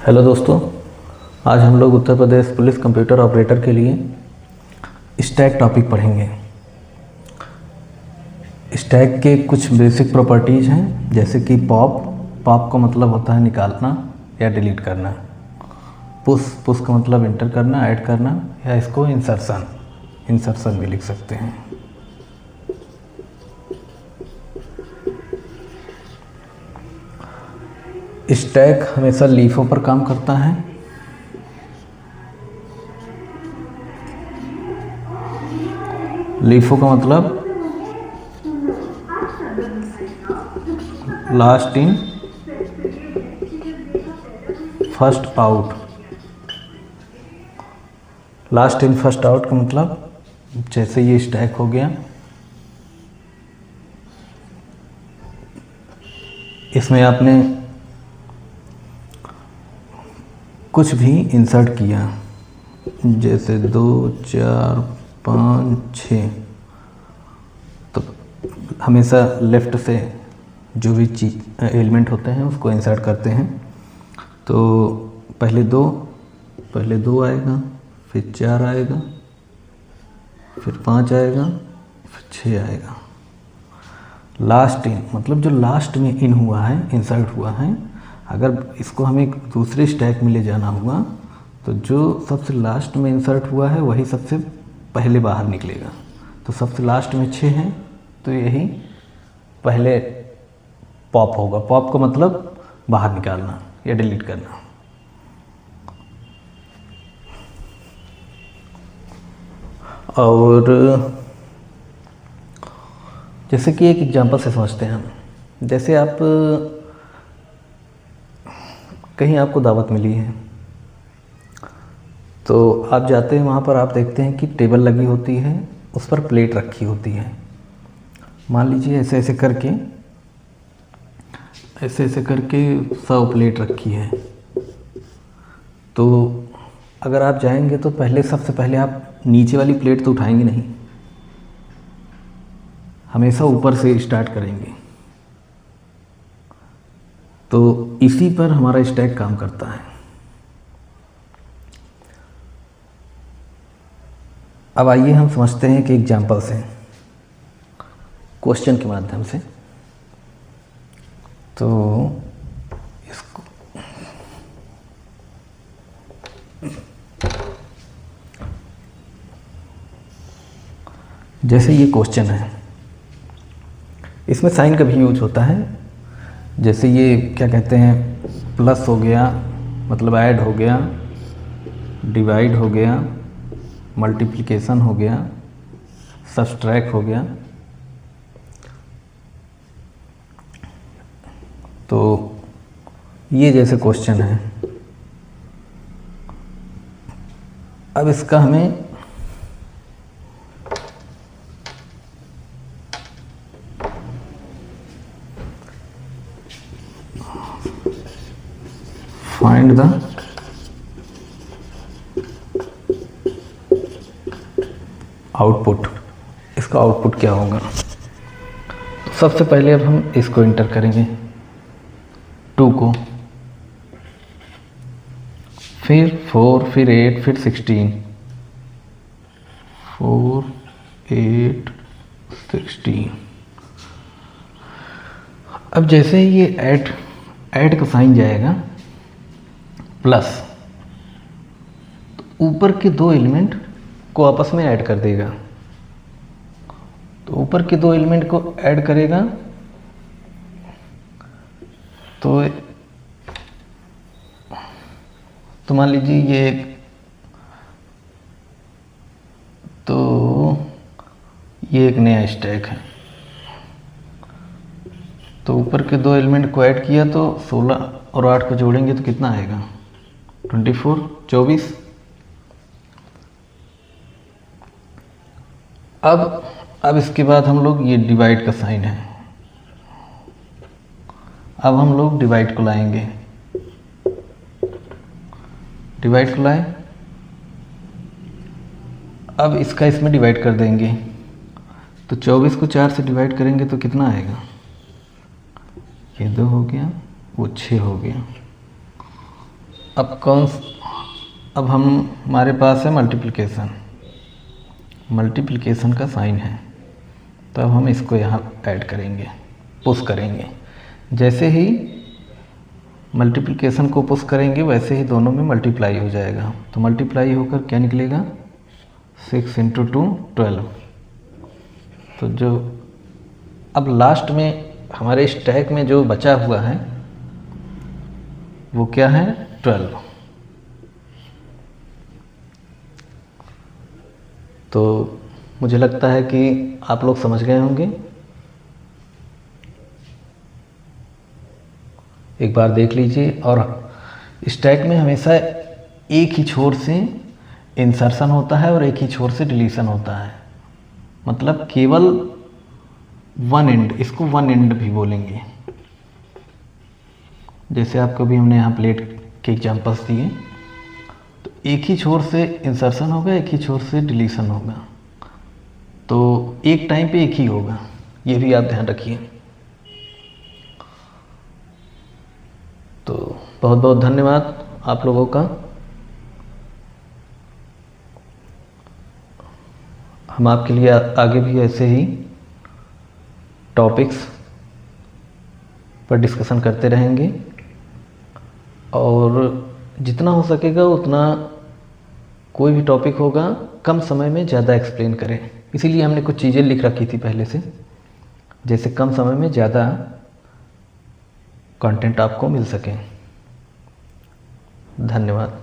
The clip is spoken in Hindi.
हेलो दोस्तों, आज हम लोग Uttar Pradesh police computer operator के लिए स्टैक टॉपिक पढ़ेंगे। स्टैक के कुछ बेसिक प्रॉपर्टीज़ हैं, जैसे कि पॉप का मतलब होता है निकालना या डिलीट करना। पुश का मतलब इंटर करना, ऐड करना, या इसको इंसर्शन भी लिख सकते हैं। स्टैक हमेशा लीफों पर काम करता है। लीफो का मतलब last in first out. Last in first out का मतलब जैसे ये स्टैक हो गया, इसमें आपने कुछ भी इंसर्ट किया, जैसे 2, 4, 5, 6, तो हमेशा लेफ़्ट से जो भी चीज एलिमेंट होते हैं उसको इंसर्ट करते हैं। तो पहले दो आएगा, फिर 4 आएगा, फिर 5 आएगा, फिर 6 आएगा। लास्ट इन मतलब जो लास्ट में इन हुआ है, इंसर्ट हुआ है। अगर इसको हमें दूसरे स्टैक में ले जाना हुआ तो जो सबसे लास्ट में इंसर्ट हुआ है वही सबसे पहले बाहर निकलेगा। तो सबसे लास्ट में 6 हैं, तो यही पहले पॉप होगा। पॉप का मतलब बाहर निकालना या डिलीट करना। और जैसे कि एक एग्जांपल से समझते हैं हम। जैसे आप कहीं आपको दावत मिली है, तो आप जाते हैं, वहाँ पर आप देखते हैं कि टेबल लगी होती है, उस पर प्लेट रखी होती है। मान लीजिए ऐसे ऐसे करके 100 प्लेट रखी है। तो अगर आप जाएंगे तो सबसे पहले आप नीचे वाली प्लेट तो उठाएंगे नहीं, हमेशा ऊपर से स्टार्ट करेंगे। तो इसी पर हमारा स्टैक काम करता है। अब आइए हम समझते हैं कि एग्जाम्पल से, क्वेश्चन के माध्यम से। तो इसको जैसे ये क्वेश्चन है, इसमें साइन का भी यूज होता है। जैसे ये क्या कहते हैं, प्लस हो गया मतलब ऐड हो गया, डिवाइड हो गया, मल्टीप्लिकेशन हो गया, सब्सट्रैक्ट हो गया। तो ये जैसे क्वेश्चन है। अब इसका हमें फाइंड द आउटपुट, इसका आउटपुट क्या होगा। तो सबसे पहले अब हम इसको इंटर करेंगे, 2 को, फिर 4, फिर 8, फिर 16, 4, 8, 16। अब जैसे ही ये ऐड का साइन जाएगा प्लस, तो ऊपर के 2 एलिमेंट को आपस में ऐड कर देगा। तो ऊपर के 2 एलिमेंट को ऐड करेगा तो मान लीजिए ये एक नया स्टैक है। तो ऊपर के 2 एलिमेंट को ऐड किया तो 16 और 8 को जोड़ेंगे तो कितना आएगा, 24। अब इसके बाद हम लोग, ये डिवाइड का साइन है, अब हम लोग डिवाइड को लाएंगे। डिवाइड को लाए, अब इसका इसमें डिवाइड कर देंगे। तो 24 को 4 से डिवाइड करेंगे तो कितना आएगा, ये 2 हो गया, वो 6 हो गया। अब हम हमारे पास है मल्टीप्लिकेशन का साइन है, तो अब हम इसको यहाँ ऐड करेंगे, पुश करेंगे। जैसे ही मल्टीप्लिकेशन को पुश करेंगे वैसे ही दोनों में मल्टीप्लाई हो जाएगा। तो मल्टीप्लाई होकर क्या निकलेगा, 6 × 2 12। तो जो अब लास्ट में हमारे स्टैक में जो बचा हुआ है वो क्या है, 12। तो मुझे लगता है कि आप लोग समझ गए होंगे। एक बार देख लीजिए। और स्टैक में हमेशा एक ही छोर से इंसर्शन होता है और एक ही छोर से डिलीशन होता है, मतलब केवल वन एंड, इसको वन एंड भी बोलेंगे। जैसे आपको भी हमने यहाँ प्लेट के एग्जाम्पल्स दिए, तो एक ही छोर से इंसर्शन होगा, एक ही छोर से डिलीशन होगा, तो एक टाइम पे एक ही होगा, ये भी आप ध्यान रखिए। तो बहुत बहुत धन्यवाद आप लोगों का। हम आपके लिए आगे भी ऐसे ही टॉपिक्स पर डिस्कशन करते रहेंगे और जितना हो सकेगा उतना कोई भी टॉपिक होगा कम समय में ज़्यादा एक्सप्लेन करें। इसीलिए हमने कुछ चीज़ें लिख रखी थी पहले से, जैसे कम समय में ज़्यादा कंटेंट आपको मिल सके। धन्यवाद।